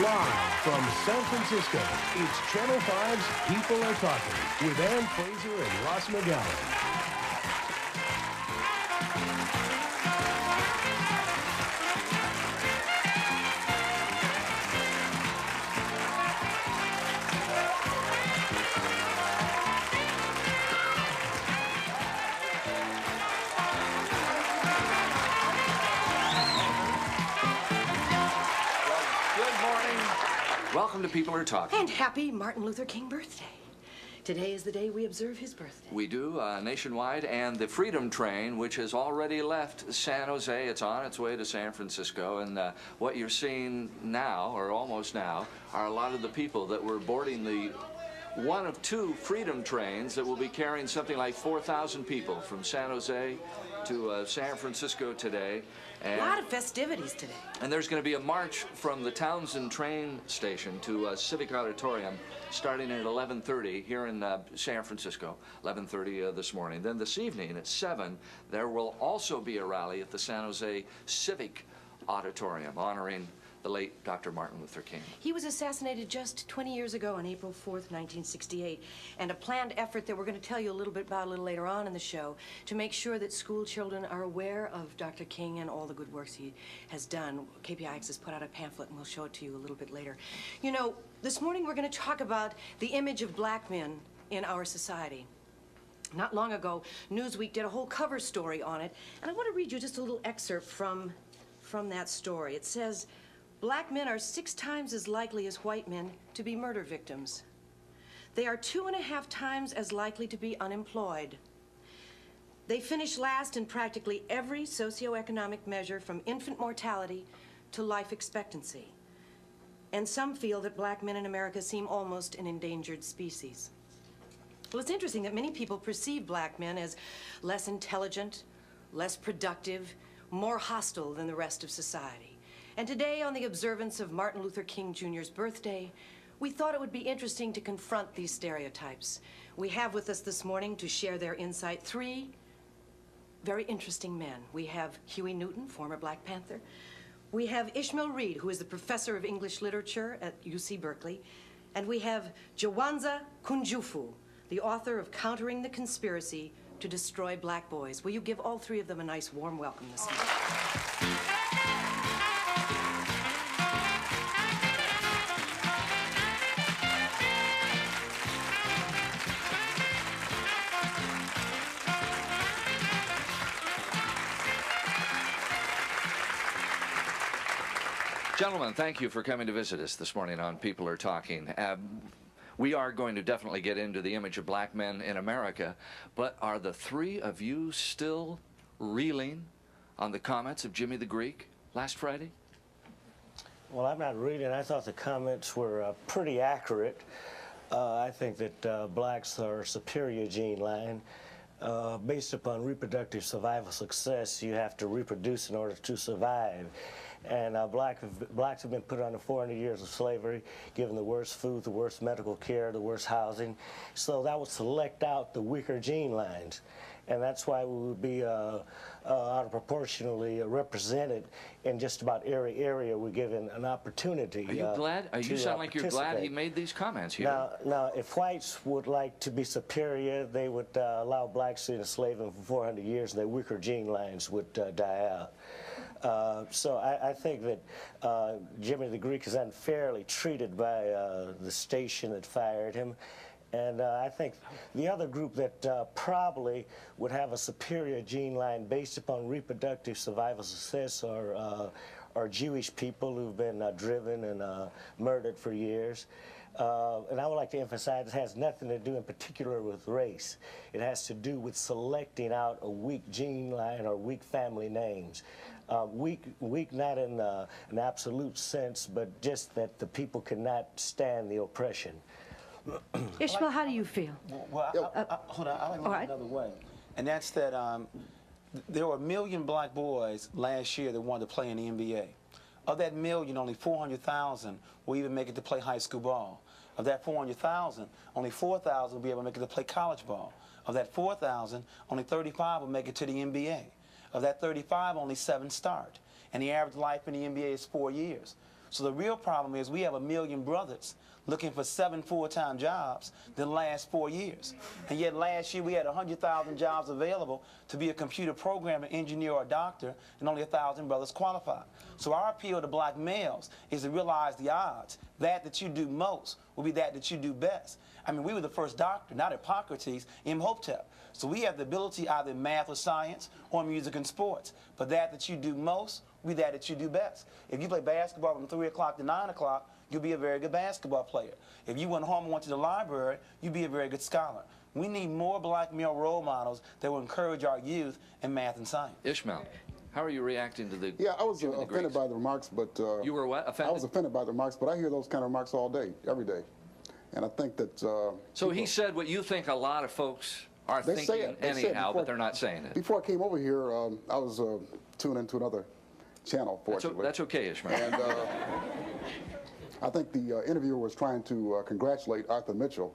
Live from San Francisco, it's Channel 5's People Are Talking with Ann Fraser and Ross McGowan. Welcome to People Are Talking. And happy Martin Luther King birthday. Today is the day we observe his birthday. We do, nationwide, and the Freedom Train, which has already left San Jose, it's on its way to San Francisco, and what you're seeing now, or almost now, are a lot of the people that were boarding the one of two Freedom Trains that will be carrying something like 4,000 people from San Jose to San Francisco today. And a lot of festivities today. And there's going to be a march from the Townsend train station to Civic Auditorium starting at 11:30 here in San Francisco, 11:30 this morning. Then this evening at 7, there will also be a rally at the San Jose Civic Auditorium honoring the late Dr. Martin Luther King. He was assassinated just 20 years ago on April 4th, 1968, and a planned effort that we're going to tell you a little bit about a little later on in the show to make sure that school children are aware of Dr. King and all the good works he has done. KPIX has put out a pamphlet, and we'll show it to you a little bit later. You know, this morning we're going to talk about the image of black men in our society. Not long ago, Newsweek did a whole cover story on it, and I want to read you just a little excerpt from that story. It says, "Black men are 6 times as likely as white men to be murder victims. They are 2.5 times as likely to be unemployed. They finish last in practically every socioeconomic measure from infant mortality to life expectancy. And some feel that black men in America seem almost an endangered species." Well, it's interesting that many people perceive black men as less intelligent, less productive, more hostile than the rest of society. And today, on the observance of Martin Luther King Jr.'s birthday, we thought it would be interesting to confront these stereotypes. We have with us this morning to share their insight 3 very interesting men. We have Huey Newton, former Black Panther. We have Ishmael Reed, who is the professor of English literature at UC Berkeley. And we have Jawanza Kunjufu, the author of Countering the Conspiracy to Destroy Black Boys. Will you give all 3 of them a nice warm welcome this morning? Gentlemen, thank you for coming to visit us this morning on People Are Talking. We are going to definitely get into the image of black men in America, but are the 3 of you still reeling on the comments of Jimmy the Greek last Friday? Well, I'm not reeling. I thought the comments were pretty accurate. I think that blacks are a superior gene line. Based upon reproductive survival success, you have to reproduce in order to survive. And blacks have been put under 400 years of slavery, given the worst food, the worst medical care, the worst housing. So that would select out the weaker gene lines. And that's why we would be out of proportionally represented in just about every area we're given an opportunity. Are you glad? You sound like you're glad he made these comments here. Now, if whites would like to be superior, they would allow blacks to enslave them for 400 years, and their weaker gene lines would die out. So I think that Jimmy the Greek is unfairly treated by the station that fired him. And I think the other group that probably would have a superior gene line based upon reproductive survival success are Jewish people who've been driven and murdered for years. And I would like to emphasize it has nothing to do in particular with race. It has to do with selecting out a weak gene line or weak family names. Weak not in an absolute sense, but just that the people cannot stand the oppression. Ishmael, how do you feel? Well, hold on, I like to go another way. And that's that there were 1 million black boys last year that wanted to play in the NBA. Of that million, only 400,000 will even make it to play high school ball. Of that 400,000, only 4,000 will be able to make it to play college ball. Of that 4,000, only 35 will make it to the NBA. Of that 35, only 7 start. And the average life in the NBA is 4 years. So the real problem is we have 1 million brothers looking for 7 full-time jobs the last 4 years. And yet last year we had 100,000 jobs available to be a computer programmer, engineer, or doctor, and only 1,000 brothers qualified. So our appeal to black males is to realize the odds. That you do most will be that you do best. I mean, we were the first doctor, not Hippocrates, Imhotep. So we have the ability either in math or science or music and sports. But that you do most will be that you do best. If you play basketball from 3 o'clock to 9 o'clock, you'll be a very good basketball player. If you went home and went to the library, you'd be a very good scholar. We need more black male role models that will encourage our youth in math and science. Ishmael, how are you reacting to the... Yeah, I was offended by the remarks, but... you were what? Offended? I was offended by the remarks, but I hear those kind of remarks all day, every day. And I think that... so he said what you think a lot of folks are thinking anyhow, but they're not saying it. Before I came over here, I was tuned into another channel, fortunately. That's okay, Ishmael. And I think the interviewer was trying to congratulate Arthur Mitchell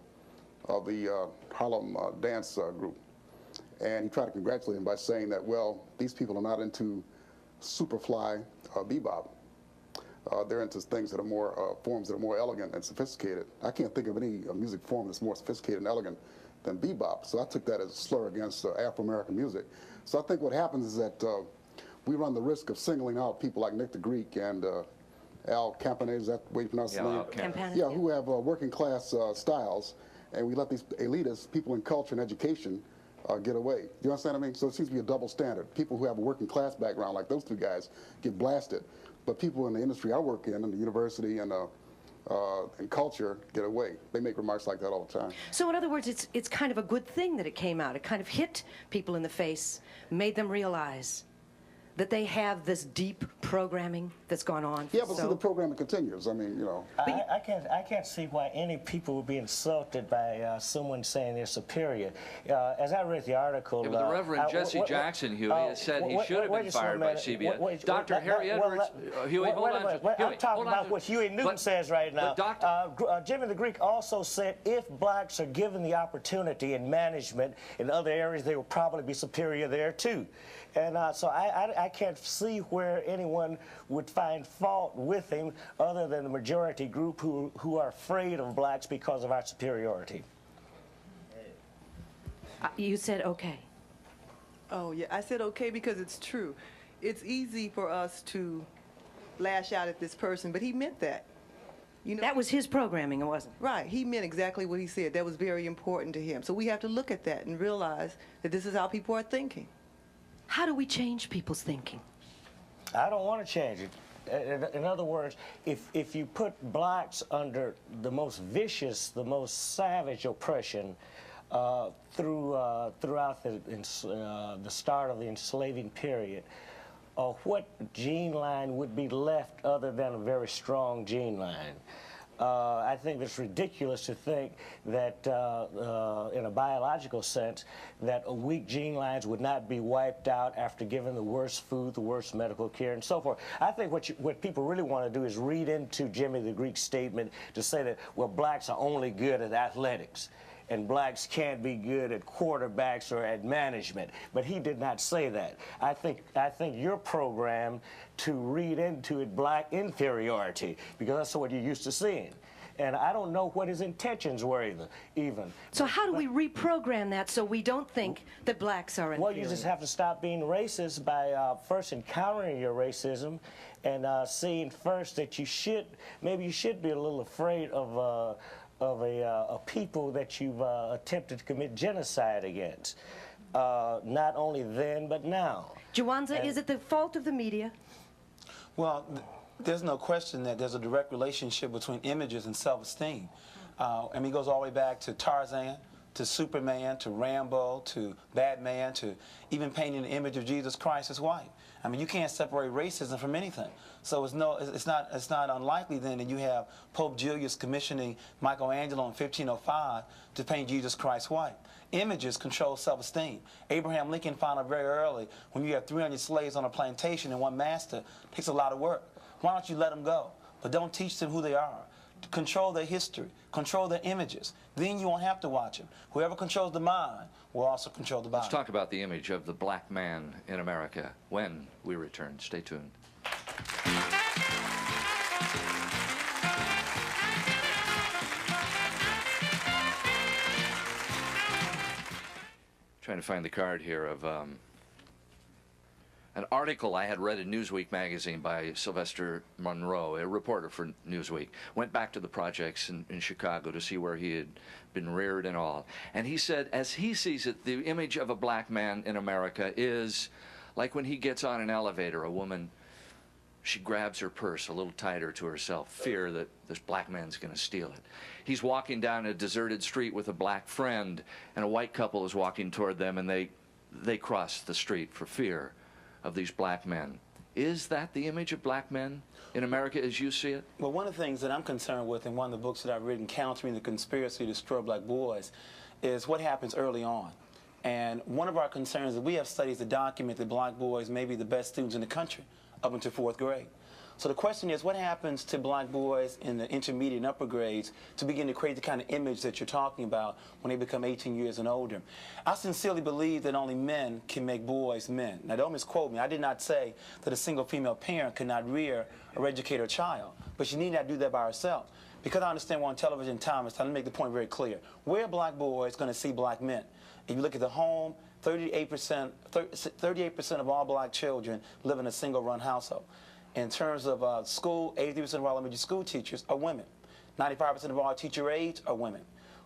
of the Harlem dance group. And he tried to congratulate him by saying that, well, these people are not into superfly bebop. They're into things that are more, forms that are more elegant and sophisticated. I can't think of any music form that's more sophisticated and elegant than bebop. So I took that as a slur against Afro-American music. So I think what happens is that we run the risk of singling out people like Nick the Greek and Al Campanese, is that the way you pronounce his name? Yeah, who have working class styles, and we let these elitists, people in culture and education, get away. Do you understand what I mean? So it seems to be a double standard. People who have a working class background, like those two guys, get blasted. But people in the industry I work in the university and culture, get away. They make remarks like that all the time. So in other words, it's kind of a good thing that it came out. It kind of hit people in the face, made them realize that they have this deep programming that's gone on. Yeah, but see, the programming continues. I mean, you know. I can't see why any people would be insulted by someone saying they're superior. As I read the article... Yeah, but the Reverend Jesse Jackson, Huey, has said he should have been fired by CBS. Dr. Harry Edwards... Huey, hold on. I'm talking about what Huey Newton says right now. Jimmy the Greek also said if blacks are given the opportunity in management in other areas, they will probably be superior there, too. And so I can't see where anyone would find fault with him other than the majority group who are afraid of blacks because of our superiority. You said okay. Oh, yeah, I said okay because it's true. It's easy for us to lash out at this person, but he meant that. You know, that was his programming, it wasn't? Right. He meant exactly what he said. That was very important to him. So we have to look at that and realize that this is how people are thinking. How do we change people's thinking? I don't want to change it. In other words, if you put blacks under the most vicious, the most savage oppression throughout the start of the enslaving period, what gene line would be left other than a very strong gene line? I think it's ridiculous to think that, in a biological sense, that weak gene lines would not be wiped out after giving the worst food, the worst medical care, and so forth. I think what people really want to do is read into Jimmy the Greek's statement to say that, well, blacks are only good at athletics, and blacks can't be good at quarterbacks or at management. But he did not say that. I think you're programmed to read into it black inferiority, because that's what you're used to seeing. And I don't know what his intentions were even. So how do we reprogram that so we don't think that blacks are inferior? Well, you just have to stop being racist by first encountering your racism and seeing first that maybe you should be a little afraid of a people that you've attempted to commit genocide against. Not only then, but now. Jawanza, is it the fault of the media? Well, there's no question that there's a direct relationship between images and self-esteem. I mean, it goes all the way back to Tarzan, to Superman, to Rambo, to Batman, to even painting the image of Jesus Christ as white. I mean, you can't separate racism from anything. So it's not unlikely then that you have Pope Julius commissioning Michelangelo in 1505 to paint Jesus Christ white. Images control self-esteem. Abraham Lincoln found out very early when you have 300 slaves on a plantation and one master, it takes a lot of work. Why don't you let them go? But don't teach them who they are. Control their history. Control their images. Then you won't have to watch them. Whoever controls the mind will also control the body. Let's talk about the image of the black man in America when we return. Stay tuned. Trying to find the card here of an article I had read in Newsweek magazine by Sylvester Monroe, a reporter for Newsweek. Went back to the projects in Chicago to see where he had been reared and all. And he said, as he sees it, the image of a black man in America is like when he gets on an elevator, a woman, she grabs her purse a little tighter to herself, fear that this black man's going to steal it. He's walking down a deserted street with a black friend, and a white couple is walking toward them, and they cross the street for fear of these black men. Is that the image of black men in America as you see it? Well, one of the things that I'm concerned with in one of the books that I've written, Countering the Conspiracy to Destroy Black Boys, is what happens early on. And one of our concerns is we have studies that document that black boys may be the best students in the country up until 4th grade. So the question is, what happens to black boys in the intermediate and upper grades to begin to create the kind of image that you're talking about when they become 18 years and older? I sincerely believe that only men can make boys men. Now, don't misquote me. I did not say that a single female parent could not rear or educate her child, but she need not do that by herself. Because I understand we're on television time, it's time to make the point very clear. Where are black boys going to see black men? If you look at the home, 38% of all black children live in a single-run household. In terms of school, 83% of all elementary school teachers are women. 95% of all teacher aides are women.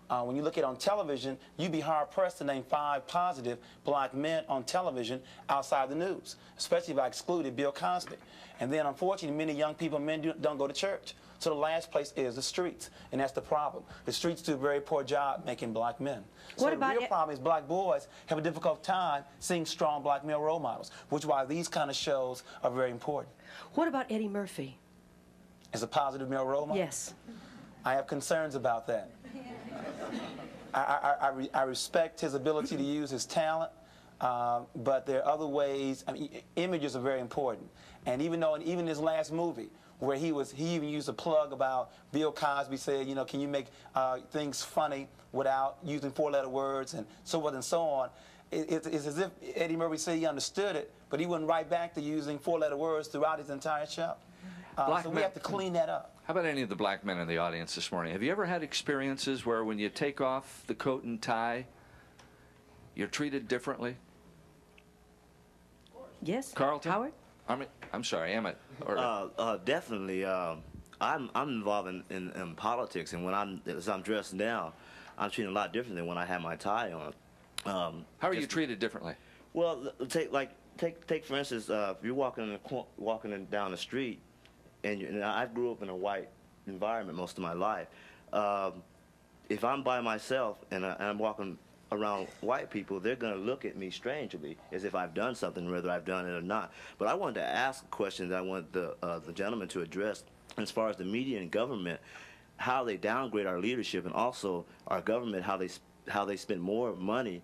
When you look at on television, you'd be hard-pressed to name 5 positive black men on television outside the news, especially if I excluded Bill Cosby. And then, unfortunately, many young people, men don't go to church. So the last place is the streets, and that's the problem. The streets do a very poor job making black men. So the real problem is black boys have a difficult time seeing strong black male role models, which is why these kind of shows are very important. What about Eddie Murphy? As a positive male role model? Yes. I have concerns about that. I respect his ability to use his talent, but there are other ways. I mean, images are very important. And even though, even his last movie, where he even used a plug about Bill Cosby said, you know, can you make things funny without using 4-letter words and so forth and so on. It's as if Eddie Murphy said he understood it, but he went right back to using 4-letter words throughout his entire show. So we have to clean that up. How about any of the black men in the audience this morning? Have you ever had experiences where when you take off the coat and tie, you're treated differently? Yes. Carlton? Howard? I'm sorry, Emmett. Definitely. I'm involved in politics, and as I'm dressed now, I'm treated a lot different than when I had my tie on. How are you treated differently? Well, take for instance, if you're walking down the street, and I grew up in a white environment most of my life. If I'm by myself and I'm walking around white people, they're going to look at me strangely as if I've done something, whether I've done it or not. But I wanted to ask a question that I want the gentleman to address as far as the media and government, how they downgrade our leadership, and also our government, how they spend more money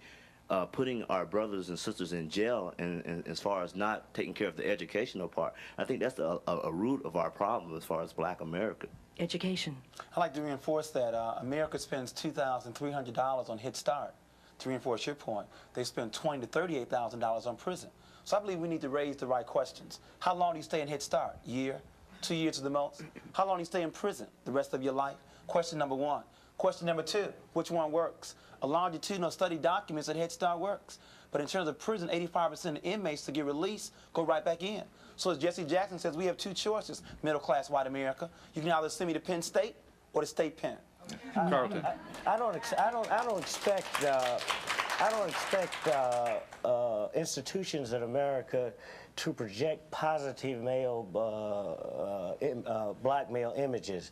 putting our brothers and sisters in jail, and as far as not taking care of the educational part. I think that's a root of our problem as far as black America. Education. I'd like to reinforce that America spends $2,300 on Head Start. To reinforce your point, they spend $20,000 to $38,000 on prison. So I believe we need to raise the right questions. How long do you stay in Head Start? Year? 2 years at the most? How long do you stay in prison? The rest of your life? Question number 1. Question number 2, which one works? A longitudinal study documents that Head Start works. But in terms of prison, 85% of inmates to get released go right back in. So as Jesse Jackson says, we have 2 choices, middle-class white America. You can either send me to Penn State or the state pen. Carlton. I don't expect institutions in America to project positive black male images.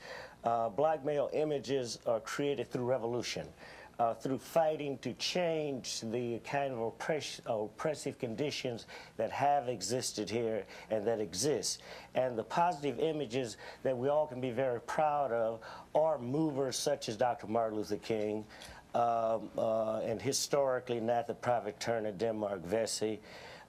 Black male images are created through revolution, through fighting to change the kind of oppressive conditions that have existed here and that exist. And the positive images that we all can be very proud of are movers such as Dr. Martin Luther King, and historically Nathan Private Turner, Denmark Vesey.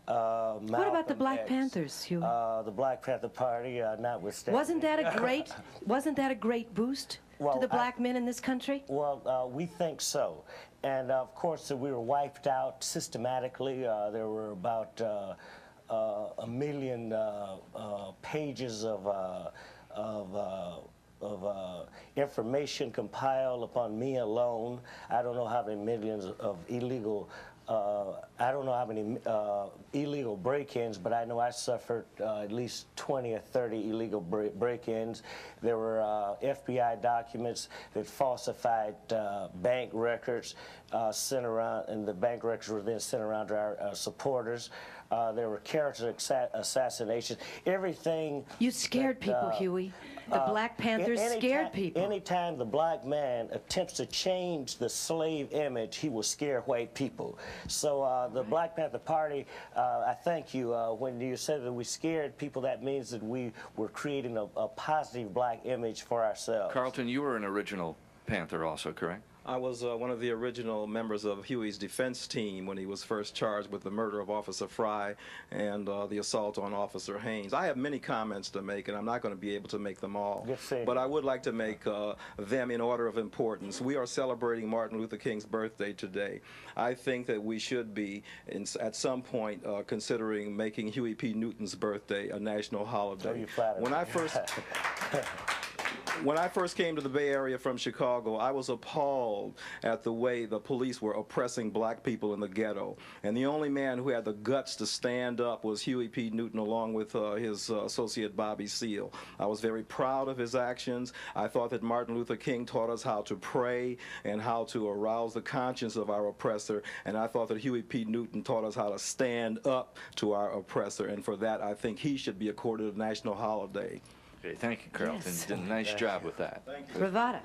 What about the Black Panthers, Huey? The Black Panther Party, notwithstanding. Wasn't that a great boost to the black men in this country? Well, we think so. And of course, we were wiped out systematically. There were about 1 million pages of information compiled upon me alone. I don't know how many millions of illegal I don't know how many illegal break-ins, but I know I suffered at least 20 or 30 illegal break-ins. There were FBI documents that falsified bank records sent around, and the bank records were then sent around to our supporters. There were character assassinations. Everything. You scared people, Huey. The Black Panthers scared people. Anytime the black man attempts to change the slave image, he will scare white people. So the Black Panther Party, I thank you. When you said that we scared people, that means that we were creating a positive black image for ourselves. Carlton, you were an original Panther also, correct? I was one of the original members of Huey's defense team when he was first charged with the murder of Officer Fry and the assault on Officer Haynes. I have many comments to make, and I'm not going to be able to make them all. But I would like to make them in order of importance. We are celebrating Martin Luther King's birthday today. I think that we should be, at some point, considering making Huey P. Newton's birthday a national holiday. When I first came to the Bay Area from Chicago, I was appalled at the way the police were oppressing black people in the ghetto. And the only man who had the guts to stand up was Huey P. Newton, along with his associate Bobby Seale. I was very proud of his actions. I thought that Martin Luther King taught us how to pray and how to arouse the conscience of our oppressor. And I thought that Huey P. Newton taught us how to stand up to our oppressor. And for that, I think he should be accorded a national holiday. Okay, thank you, Carlton. Yes. You did a nice job with that. Thank you. Ravada.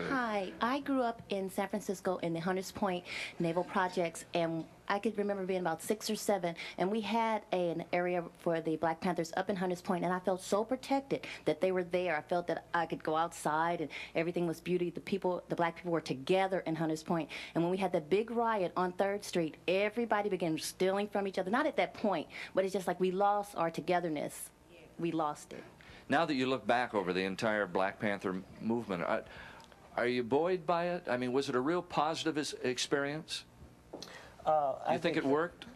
Hi, I grew up in San Francisco in the Hunters Point Naval Projects, and I could remember being about 6 or 7, and we had an area for the Black Panthers up in Hunters Point, and I felt so protected that they were there. I felt that I could go outside, and everything was beauty. The black people were together in Hunters Point, and when we had that big riot on 3rd Street, everybody began stealing from each other. Not at that point, but it's just like we lost our togetherness. We lost it. Now that you look back over the entire Black Panther movement, are you buoyed by it? I mean, was it a real positive experience? You think it worked?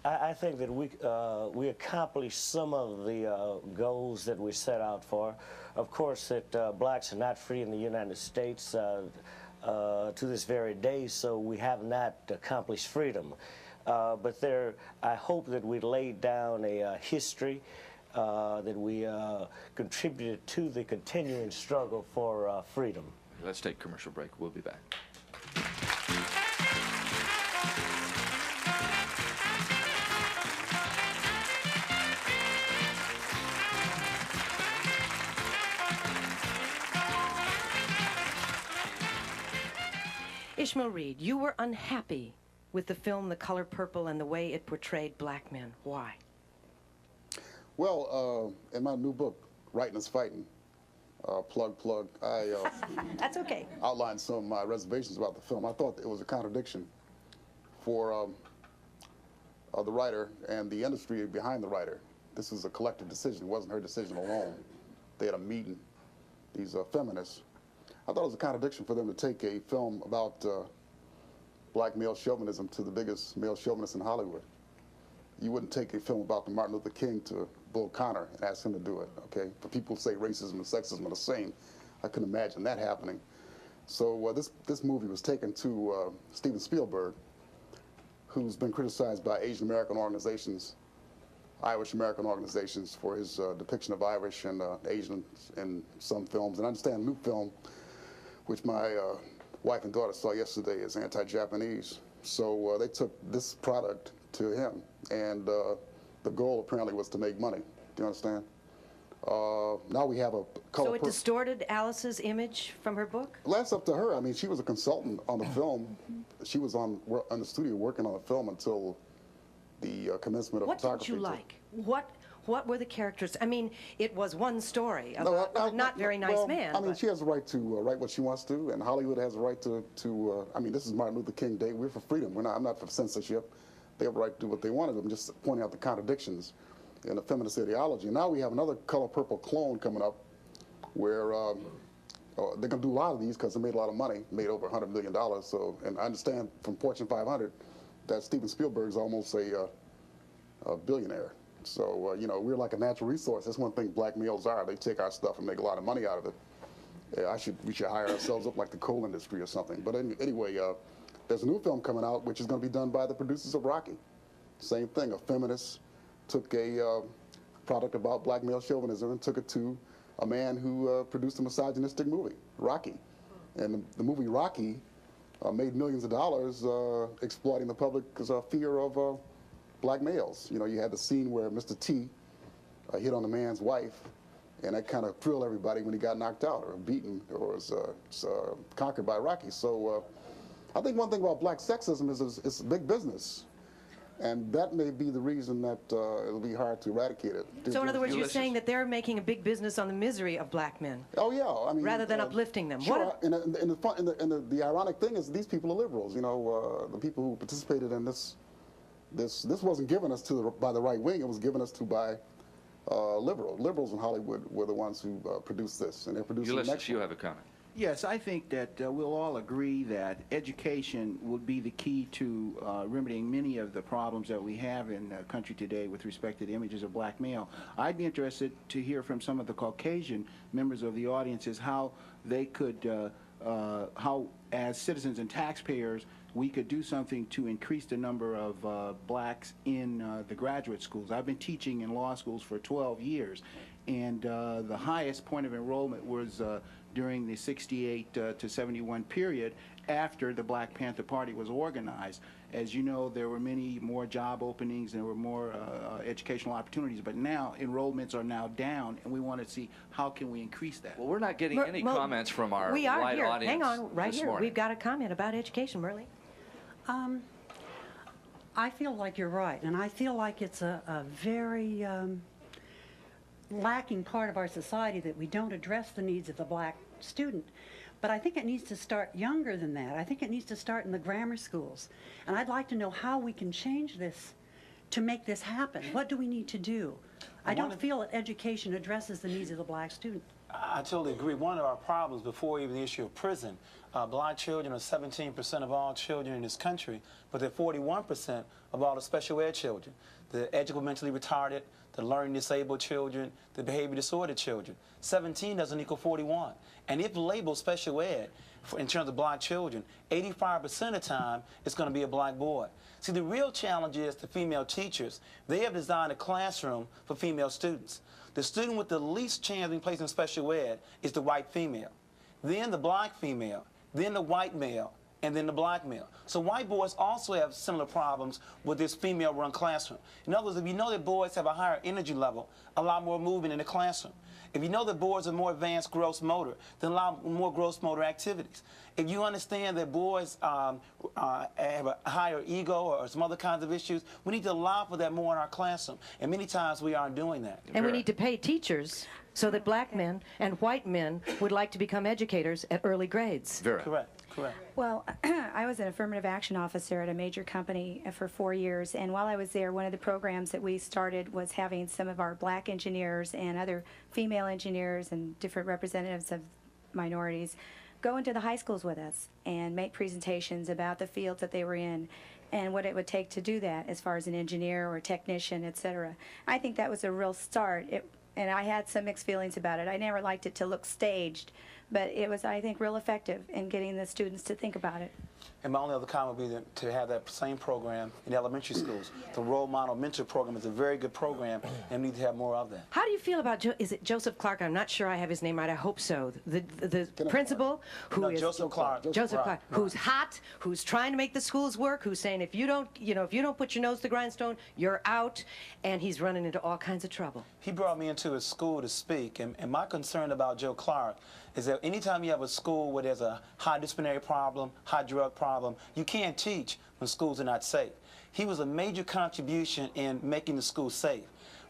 I think that we accomplished some of the goals that we set out for. Of course, that blacks are not free in the United States to this very day, so we have not accomplished freedom. But I hope that we laid down a history that we contributed to the continuing struggle for freedom. Let's take a commercial break. We'll be back. Ishmael Reed, you were unhappy with the film The Color Purple and the way it portrayed black men. Why? Well, in my new book, Writing is Fighting, plug, I That's okay. outlined some of my reservations about the film. I thought it was a contradiction for the writer and the industry behind the writer. This is a collective decision. It wasn't her decision alone. They had a meeting, these feminists. I thought it was a contradiction for them to take a film about black male chauvinism to the biggest male chauvinist in Hollywood. You wouldn't take a film about the Martin Luther King to Bull Connor and ask him to do it, okay? But people say racism and sexism are the same. I couldn't imagine that happening. So this movie was taken to Steven Spielberg, who's been criticized by Asian American organizations, Irish American organizations for his depiction of Irish and Asians in some films. And I understand a new film, which my wife and daughter saw yesterday, is anti-Japanese. So they took this product to him, and the goal apparently was to make money. Do you understand? Now we have a color. So it distorted Alice's image from her book? Well, that's up to her. I mean, she was a consultant on the film. She was on the studio working on the film until the commencement of photography. What did you like? What were the characters? I mean, it was one story about a not very nice man. I mean, she has the right to write what she wants to, and Hollywood has the right to I mean, this is Martin Luther King Day. We're for freedom. I'm not for censorship. They have the right to do what they want to do. I'm just pointing out the contradictions in the feminist ideology. And now we have another Color Purple clone coming up where they're going to do a lot of these because they made a lot of money, made over $100 million. So, and I understand from Fortune 500 that Steven Spielberg's almost a billionaire. So, you know, we're like a natural resource. That's one thing black males are. They take our stuff and make a lot of money out of it. Yeah, we should hire ourselves up like the coal industry or something. But anyway, There's a new film coming out which is going to be done by the producers of Rocky. Same thing, a feminist took a product about black male chauvinism and took it to a man who produced a misogynistic movie, Rocky. And the movie Rocky made millions of dollars exploiting the public's fear of black males. You know, you had the scene where Mr. T hit on the man's wife, and that kind of thrilled everybody when he got knocked out or beaten or was conquered by Rocky. So I think one thing about black sexism is it's big business. And that may be the reason that it'll be hard to eradicate it. So in other words, you're saying that they're making a big business on the misery of black men. Oh yeah, I mean, rather than uplifting them. Sure. What? And the ironic thing is these people are liberals. You know, the people who participated in this wasn't given us to by the right wing. It was given us to by liberals in Hollywood were the ones who produced this, and they're producing the next one. You have a comment. Yes, I think that we'll all agree that education would be the key to remedying many of the problems that we have in the country today with respect to the images of black male. I'd be interested to hear from some of the Caucasian members of the audiences how they could, how as citizens and taxpayers, we could do something to increase the number of blacks in the graduate schools. I've been teaching in law schools for 12 years, and the highest point of enrollment was during the 68 to 71 period after the Black Panther Party was organized. As you know, there were many more job openings, there were more educational opportunities, but now enrollments are now down, and we want to see how can we increase that. Well, we're not getting any comments from our we are white here. audience. Hang on, right this here. morning. We've got a comment about education, Merle. I feel like you're right, and I feel like it's a very lacking part of our society that we don't address the needs of the black student. But I think it needs to start younger than that. I think it needs to start in the grammar schools. And I'd like to know how we can change this to make this happen. What do we need to do? I don't feel that education addresses the needs of the black student. I totally agree. One of our problems before even the issue of prison, black children are 17% of all children in this country, but they're 41% of all the special ed children. The mentally retarded, the learning disabled children, the behavior disordered children. 17 doesn't equal 41. And if labeled special ed in terms of black children, 85% of the time it's going to be a black boy. See, the real challenge is the female teachers. They have designed a classroom for female students. The student with the least chance of being placed in special ed is the white female, then the black female, then the white male, and then the black male. So white boys also have similar problems with this female-run classroom. In other words, if you know that boys have a higher energy level, a lot more movement in the classroom. If you know that boys are more advanced gross motor, then allow more gross motor activities. If you understand that boys have a higher ego or some other kinds of issues, we need to allow for that more in our classroom. And many times we aren't doing that. And we need to pay teachers so that black men and white men would like to become educators at early grades. Vera. Correct. Correct. Well, I was an affirmative action officer at a major company for 4 years, and while I was there, one of the programs that we started was having some of our black engineers and other female engineers and different representatives of minorities go into the high schools with us and make presentations about the fields that they were in and what it would take to do that as far as an engineer or a technician, etc. I think that was a real start. And I had some mixed feelings about it. I never liked it to look staged, but it was, I think, real effective in getting the students to think about it. And my only other comment would be to have that same program in elementary schools. The Role Model Mentor Program is a very good program, and we need to have more of that. How do you feel about, is it Joseph Clark? I'm not sure I have his name right. I hope so. The principal who is Joseph Clark. Joseph Clark, who's hot, who's trying to make the schools work, who's saying if you don't put your nose to the grindstone, you're out, and he's running into all kinds of trouble. He brought me into his school to speak, and my concern about Joe Clark is that anytime you have a school where there's a high disciplinary problem, high drug problem, you can't teach when schools are not safe. He was a major contribution in making the school safe.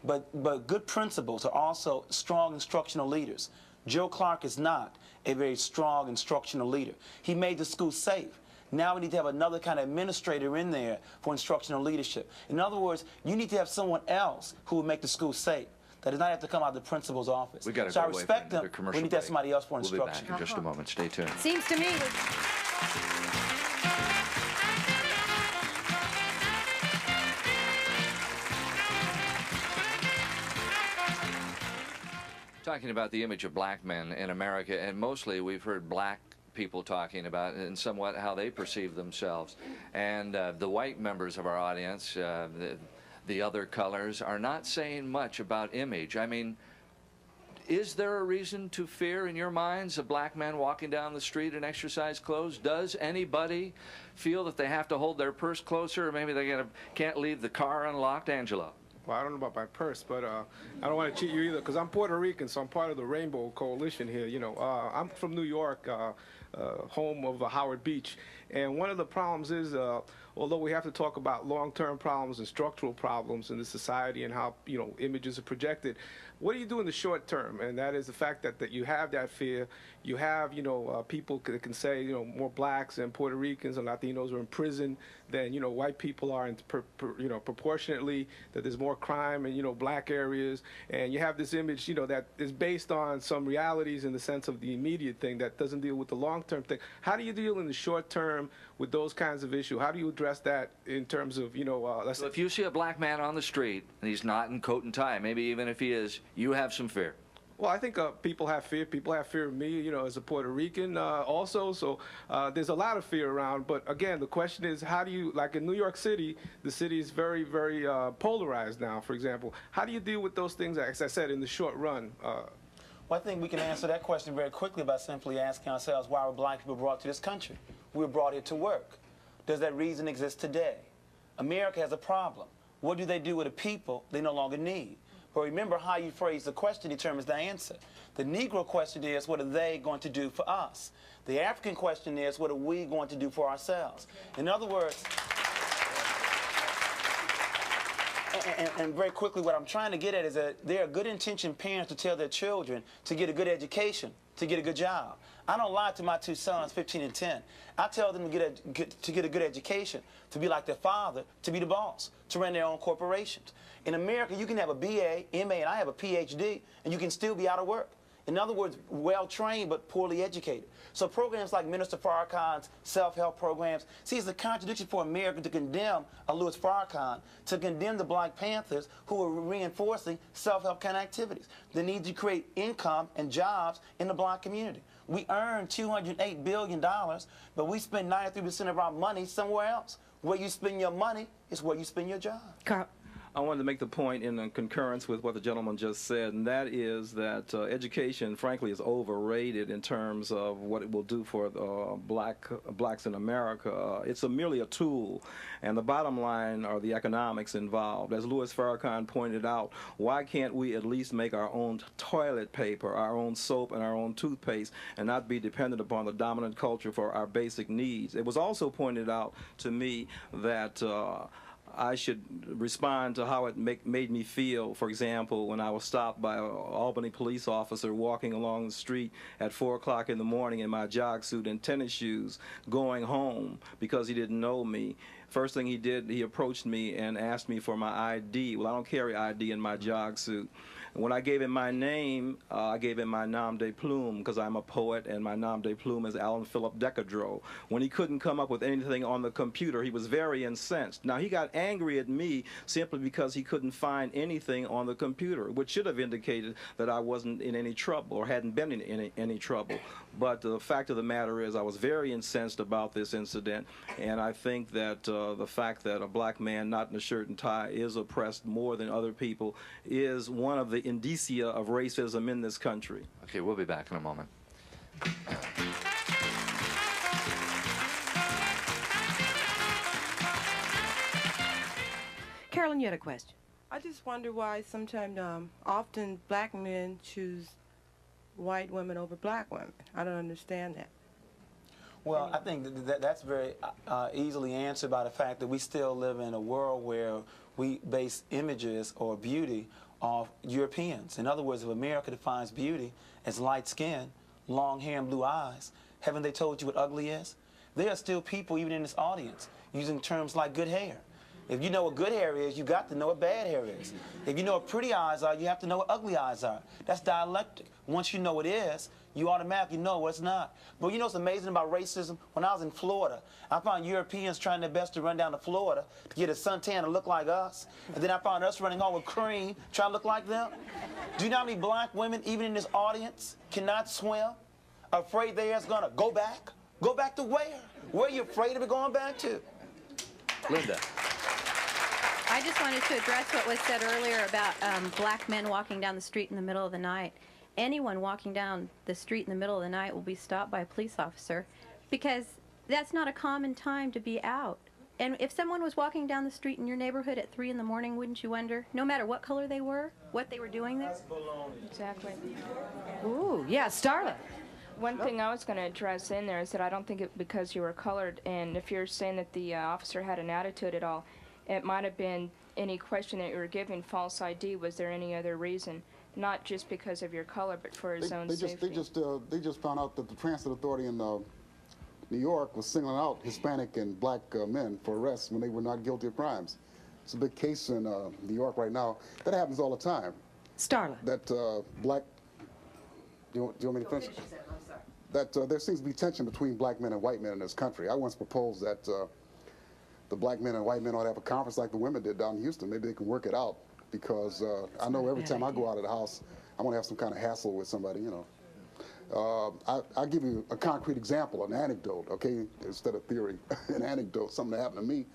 But good principals are also strong instructional leaders. Joe Clark is not a very strong instructional leader. He made the school safe. Now we need to have another kind of administrator in there for instructional leadership. In other words, you need to have someone else who will make the school safe. That does not have to come out of the principal's office. We got to so go I away respect from them. commercial We need to have break. somebody else for We'll instruction. be back in just a moment. Stay tuned. Seems to me. Talking about the image of black men in America, and mostly we've heard black people talking about and somewhat how they perceive themselves. And the white members of our audience, the other colors, are not saying much about image. I mean, is there a reason to fear in your minds a black man walking down the street in exercise clothes? Does anybody feel that they have to hold their purse closer, or maybe they can't leave the car unlocked? Angelo? Well, I don't know about my purse, but I don't want to cheat you either, because I'm Puerto Rican, so I'm part of the Rainbow Coalition here. You know, I'm from New York, home of Howard Beach, and one of the problems is, although we have to talk about long-term problems and structural problems in the society and how, you know, images are projected, what do you do in the short term? And that is the fact that you have that fear. You have, you know, people that can say, you know, more blacks and Puerto Ricans and Latinos are in prison than, you know, white people are, you know, proportionately, that there's more crime in, you know, black areas. And you have this image, you know, that is based on some realities in the sense of the immediate thing that doesn't deal with the long-term thing. How do you deal in the short term with those kinds of issues? How do you address that in terms of, you know, so if you see a black man on the street and he's not in coat and tie, maybe even if he is, you have some fear? Well, I think people have fear. People have fear of me, you know, as a Puerto Rican also. So there's a lot of fear around. But again, the question is, how do you, like in New York City, the city is very, very polarized now, for example. How do you deal with those things, as I said, in the short run? Well, I think we can answer that question very quickly by simply asking ourselves, why were black people brought to this country? We were brought here to work. Does that reason exist today? America has a problem. What do they do with the people they no longer need? But remember, how you phrase the question determines the answer. The Negro question is, what are they going to do for us? The African question is, what are we going to do for ourselves? In other words, and very quickly, what I'm trying to get at is that there are good-intentioned parents to tell their children to get a good education, to get a good job. I don't lie to my two sons, 15 and 10. I tell them to get a good education, to be like their father, to be the boss, to run their own corporations. In America, you can have a BA, MA, and I have a PhD, and you can still be out of work. In other words, well-trained but poorly educated. So programs like Minister Farrakhan's self-help programs, see, it's a contradiction for America to condemn a Louis Farrakhan, to condemn the Black Panthers who are reinforcing self-help kind of activities. The need to create income and jobs in the black community. We earn $208 billion, but we spend 93% of our money somewhere else. Where you spend your money is where you spend your job. Carl. I wanted to make the point in concurrence with what the gentleman just said, and that is that education, frankly, is overrated in terms of what it will do for blacks in America. It's merely a tool, and the bottom line are the economics involved. As Louis Farrakhan pointed out, why can't we at least make our own toilet paper, our own soap, and our own toothpaste, and not be dependent upon the dominant culture for our basic needs? It was also pointed out to me that I should respond to how it made me feel, for example, when I was stopped by an Albany police officer walking along the street at 4 o'clock in the morning in my jog suit and tennis shoes going home because he didn't know me. First thing he did, he approached me and asked me for my ID. Well, I don't carry ID in my jog suit. When I gave him my name, I gave him my nom de plume because I'm a poet, and my nom de plume is Alan Philip Decadro. When he couldn't come up with anything on the computer, he was very incensed. Now, he got angry at me simply because he couldn't find anything on the computer, which should have indicated that I wasn't in any trouble or hadn't been in any trouble. But the fact of the matter is I was very incensed about this incident, and I think that the fact that a black man not in a shirt and tie is oppressed more than other people is one of the indicia of racism in this country. Okay, we'll be back in a moment. Carolyn, you had a question. I just wonder why sometimes, often black men choose white women over black women. I don't understand that. Well, I think that's very easily answered by the fact that we still live in a world where we base images or beauty off Europeans. In other words, if America defines beauty as light skin, long hair, and blue eyes, haven't they told you what ugly is? There are still people, even in this audience, using terms like good hair. If you know what good hair is, you got to know what bad hair is. If you know what pretty eyes are, you have to know what ugly eyes are. That's dialectic. Once you know what it is, you automatically know what it's not. But you know what's amazing about racism? When I was in Florida, I found Europeans trying their best to run down to Florida to get a suntan to look like us. And then I found us running home with cream, trying to look like them. Do you know how many black women, even in this audience, cannot swim? Afraid they're going to go back? Go back to where? Where are you afraid of it going back to? Linda. I just wanted to address what was said earlier about black men walking down the street in the middle of the night. Anyone walking down the street in the middle of the night will be stopped by a police officer because that's not a common time to be out. And if someone was walking down the street in your neighborhood at 3 in the morning, wouldn't you wonder, no matter what color they were, what they were doing there? That's baloney. Exactly. Ooh, yeah, Starla. One thing I was going to address in there is that I don't think it because you were colored, and if you're saying that the officer had an attitude at all, it might have been any question that you were giving false ID. Was there any other reason? Not just because of your color, but for his own safety. They just found out that the Transit Authority in New York was singling out Hispanic and black men for arrests when they were not guilty of crimes. It's a big case in New York right now. That happens all the time. Starla. That black. Do you want me to finish? That there seems to be tension between black men and white men in this country. I once proposed that the black men and white men ought to have a conference like the women did down in Houston. Maybe they can work it out, because I know every time I go out of the house, I'm going to have some kind of hassle with somebody, you know. I'll give you a concrete example, an anecdote, okay, instead of theory. An anecdote, something that happened to me.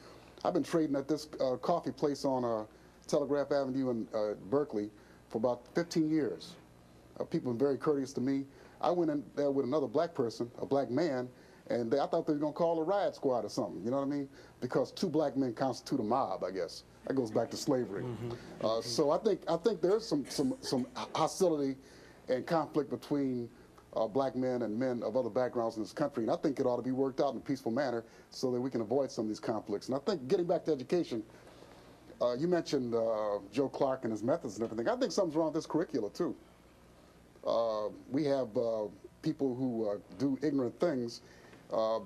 I've been trading at this coffee place on Telegraph Avenue in Berkeley for about 15 years. People have been very courteous to me. I went in there with another black person, a black man, and I thought they were going to call a riot squad or something, you know what I mean? Because 2 black men constitute a mob, I guess. That goes back to slavery. So I think there's some hostility and conflict between black men and men of other backgrounds in this country, and I think it ought to be worked out in a peaceful manner so that we can avoid some of these conflicts. And I think, getting back to education, you mentioned Joe Clark and his methods and everything. I think something's wrong with this curricula, too. We have people who do ignorant things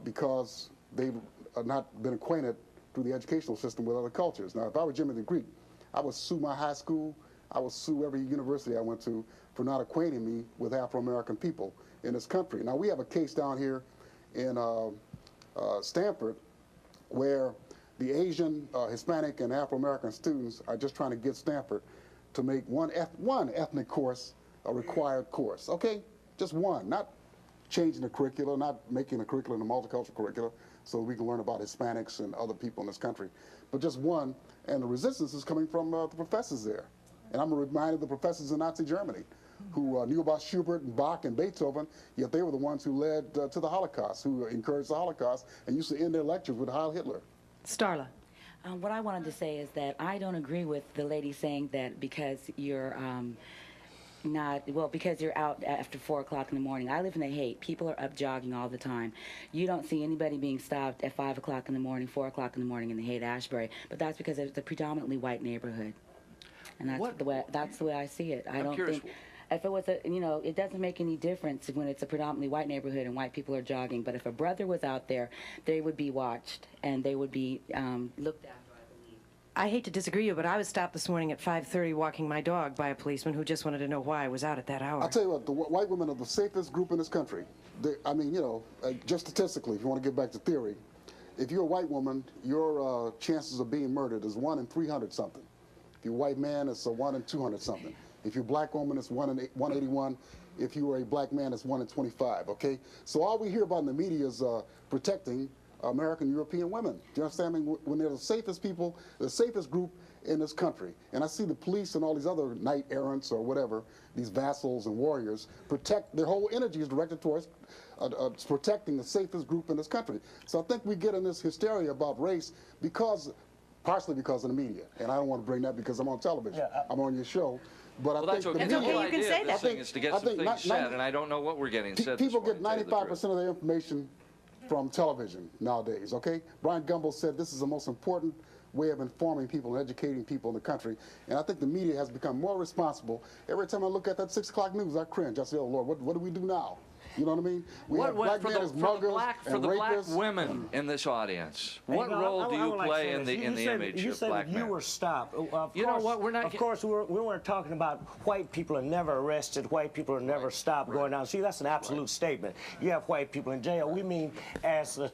because they've not been acquainted through the educational system with other cultures. Now, if I were Jimmy the Greek, I would sue my high school, I would sue every university I went to for not acquainting me with Afro-American people in this country. Now, we have a case down here in Stanford where the Asian, Hispanic, and Afro-American students are just trying to get Stanford to make one ethnic course a required course, okay? Just one, not changing the curricula, not making a curriculum a multicultural curriculum so we can learn about Hispanics and other people in this country, but just one. And the resistance is coming from the professors there. And I'm reminded of the professors in Nazi Germany who knew about Schubert and Bach and Beethoven, yet they were the ones who led to the Holocaust, who encouraged the Holocaust and used to end their lectures with Heil Hitler. Starla. What I wanted to say is that I don't agree with the lady saying that because you're because you're out after 4 o'clock in the morning. I live in the Haight. People are up jogging all the time. You don't see anybody being stopped at 5 o'clock in the morning, 4 o'clock in the morning in the Haight-Ashbury, but that's because it's a predominantly white neighborhood. And that's the way I see it. I don't think, if it was it doesn't make any difference when it's a predominantly white neighborhood and white people are jogging, but if a brother was out there, they would be watched and they would be looked at. I hate to disagree with you, but I was stopped this morning at 5:30 walking my dog by a policeman who just wanted to know why I was out at that hour. I'll tell you what, the white women are the safest group in this country. I mean, just statistically, if you want to get back to theory, if you're a white woman, your chances of being murdered is 1 in 300 something. If you're a white man, it's a 1 in 200 something. If you're a black woman, it's 1 in 181. If you are a black man, it's 1 in 25, okay? So all we hear about in the media is protecting American European women. Do you understand? I mean, when they're the safest people, the safest group in this country. And I see the police and all these other knight errants or whatever, these vassals and warriors, their whole energy is directed towards protecting the safest group in this country. So I think we get in this hysteria about race partially because of the media. And I don't want to bring that because I'm on television. Yeah, I'm on your show. But I think that's okay. the media, you can say that. This thing is to get some things said, and I don't know what we're getting said. People get 95% of their information from television nowadays, okay? Brian Gumbel said this is the most important way of informing people and educating people in the country. And I think the media has become more responsible. Every time I look at that 6 o'clock news, I cringe. I say, oh, Lord, what do we do now? You know what I mean? We have black men as muggers and rapists. Black women in this audience, what role do you play in the image of black men? You were stopped. You know what? We're not. Of course, we weren't talking about white people are never arrested, white people are never stopped going down. See, that's an absolute statement. You have white people in jail. We mean as the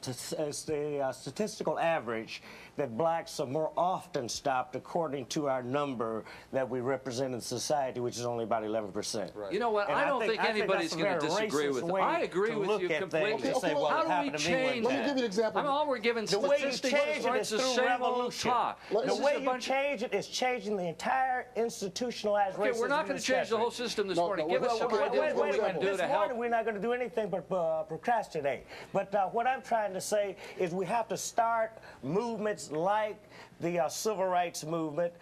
statistical average that blacks are more often stopped according to our number that we represent in society, which is only about 11%. Right. You know what? I don't think anybody's going to disagree with way I agree to with look you at completely. things and say, well, How it do we happened to me one change time. Let me give you an example. I mean, all we're giving The way you statistics, change it it's is the through same old revolution. talk. The This is way a you bunch change it is changing the entire institutionalized racism. Okay, we're not going to change the whole system this morning. Give us some ideas what we can do this to morning help. we're not going to do anything but procrastinate. But what I'm trying to say is we have to start movements like the civil rights movement,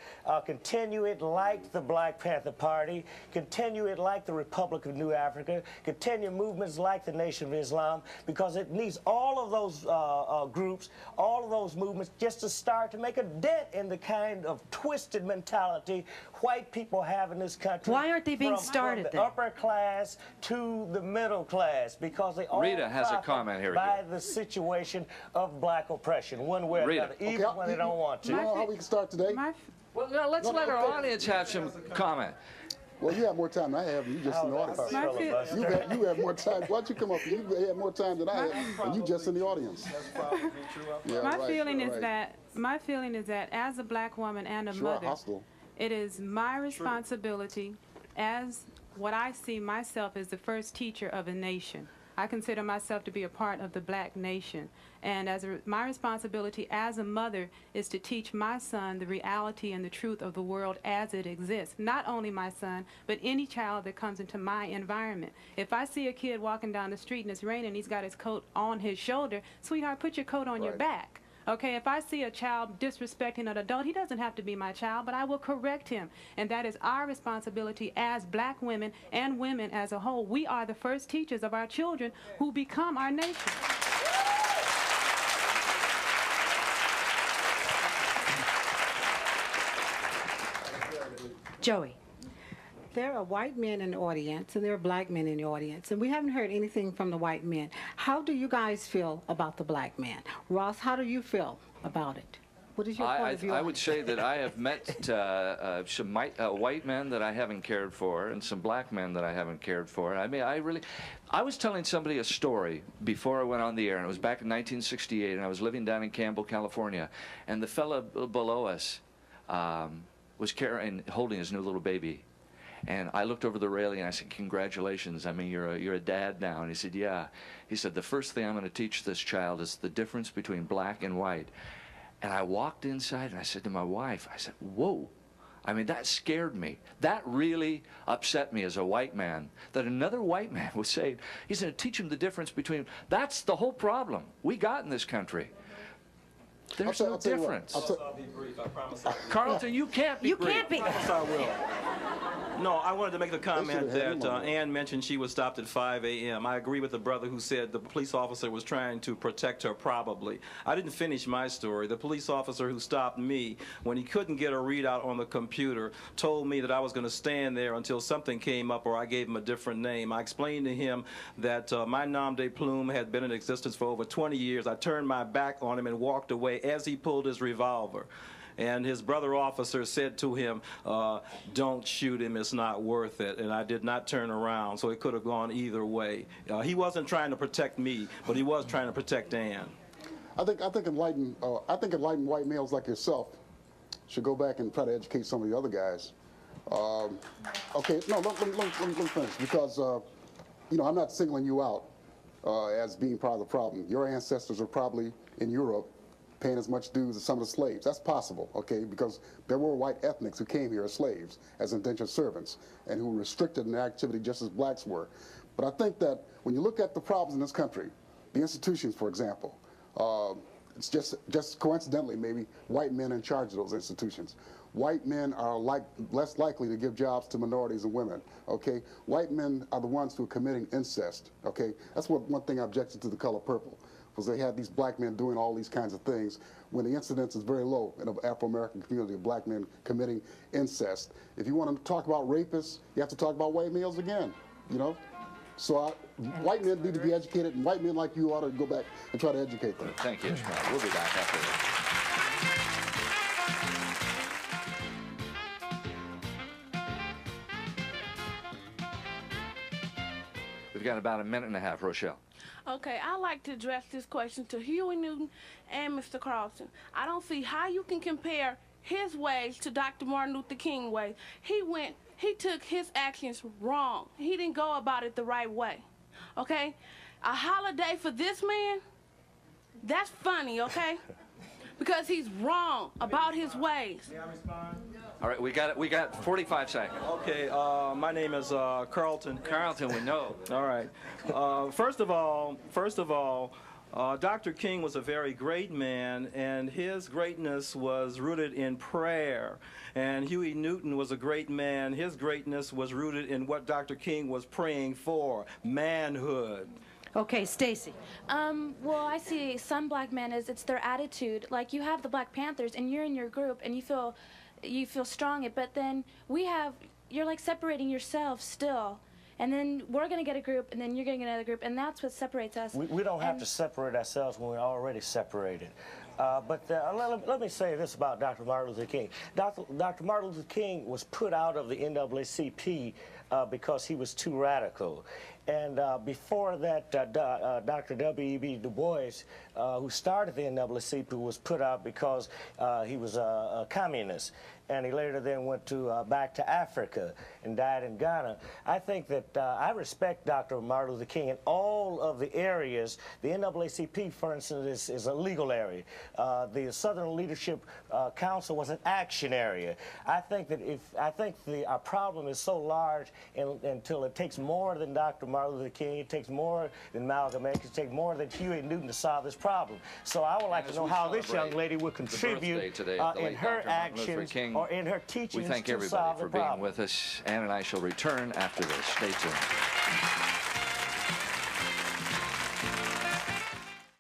continue it like the Black Panther Party, continue it like the Republic of New Africa, continue movements like the Nation of Islam, because it needs all of those groups, all of those movements just to start to make a dent in the kind of twisted mentality white people have in this country. Why aren't they being from started the then? upper class to the middle class, because they all Rita has a profit comment here. by the situation of black oppression, one way or Rita. another, even when they don't want to. You know how we can start today? Well, now let's let our audience have some comment. Well, you have more time than I have, and you just in the audience. You have more time. Why don't you come up? You have more time than I have, and you just in the audience. Yeah, my feeling is that as a black woman and a mother, it is my responsibility, as what I see myself as the first teacher of a nation. I consider myself to be a part of the black nation. And my responsibility as a mother is to teach my son the reality and the truth of the world as it exists. Not only my son, but any child that comes into my environment. If I see a kid walking down the street and it's raining and he's got his coat on his shoulder, sweetheart, put your coat on your back. Okay, if I see a child disrespecting an adult, he doesn't have to be my child, but I will correct him. And that is our responsibility as black women and women as a whole. We are the first teachers of our children who become our nation. Joey. There are white men in the audience, and there are black men in the audience, and we haven't heard anything from the white men. How do you guys feel about the black man? Ross, how do you feel about it? What is your point of view? I would say that I have met some white men that I haven't cared for and some black men that I haven't cared for. I mean, I was telling somebody a story before I went on the air, and it was back in 1968, and I was living down in Campbell, California, and the fella below us was holding his new little baby. And I looked over the railing and I said, "Congratulations! I mean, you're a dad now." And he said, "Yeah." He said, "The first thing I'm going to teach this child is the difference between black and white." And I walked inside and I said to my wife, I said, "Whoa!" I mean, that scared me. That really upset me as a white man. That another white man was saying he's going to teach him the difference between. That's the whole problem we got in this country. There's no difference. I'll be brief, I promise. Carlton, you can't be brief. You can't be. Yes, I will. No, I wanted to make the comment that Ann mentioned she was stopped at 5 a.m. I agree with the brother who said the police officer was trying to protect her, probably. I didn't finish my story. The police officer who stopped me, when he couldn't get a readout on the computer, told me that I was going to stand there until something came up or I gave him a different name. I explained to him that my nom de plume had been in existence for over 20 years. I turned my back on him and walked away as he pulled his revolver. And his brother officer said to him, "Don't shoot him, it's not worth it." And I did not turn around, so it could have gone either way. He wasn't trying to protect me, but he was trying to protect Ann. I think enlightened white males like yourself should go back and try to educate some of the other guys. Okay, no, let me finish, because you know, I'm not singling you out as being part of the problem. Your ancestors are probably in Europe paying as much dues as some of the slaves. That's possible, okay, because there were white ethnics who came here as slaves, as indentured servants, and who were restricted in their activity just as blacks were. But I think that when you look at the problems in this country, the institutions, for example, it's just coincidentally maybe white men in charge of those institutions. White men are less likely to give jobs to minorities and women, okay? White men are the ones who are committing incest, okay? That's one thing I objected to The Color Purple, was they had these black men doing all these kinds of things when the incidence is very low in the Afro-American community of black men committing incest. If you want to talk about rapists, you have to talk about white males again, you know? So white men need to be educated, and white men like you ought to go back and try to educate them. Thank you, Ishmael. We'll be back after this. We've got about a minute and a half, Rochelle. Okay, I'd like to address this question to Huey Newton and Mr. Carlson. I don't see how you can compare his ways to Dr. Martin Luther King's ways. He took his actions wrong. He didn't go about it the right way. okay? A holiday for this man, that's funny, okay? Because he's wrong about his ways. May I respond? All right, we got 45 seconds. Okay, my name is Carlton. Carlton, we know. All right. First of all, Dr. King was a very great man, and his greatness was rooted in prayer. And Huey Newton was a great man. His greatness was rooted in what Dr. King was praying for, manhood. Okay, Stacy. Well, I see some black men is it's their attitude. Like, you have the Black Panthers, and you're in your group, and you feel strong, but then you're like separating yourself still. And then we're going to get a group, and then you're going to get another group, and that's what separates us. We don't have to separate ourselves when we're already separated. Let me say this about Dr. Martin Luther King. Dr. Martin Luther King was put out of the NAACP because he was too radical. And before that, Dr. W.E.B. Du Bois, who started the NAACP, was put out because he was a communist. And he later then went back to Africa and died in Ghana. I think that I respect Dr. Martin Luther King in all of the areas. The NAACP, for instance, is a legal area. The Southern Leadership Council was an action area. I think that our problem is so large until it takes more than Dr. Martin Luther King, it takes more than Malcolm X, it takes more than Huey Newton to solve this problem. So I would like to know how this young lady would contribute in her actions or in her teachings we thank to everybody solve the for problem. being with us. Ann and I shall return after this. Stay tuned.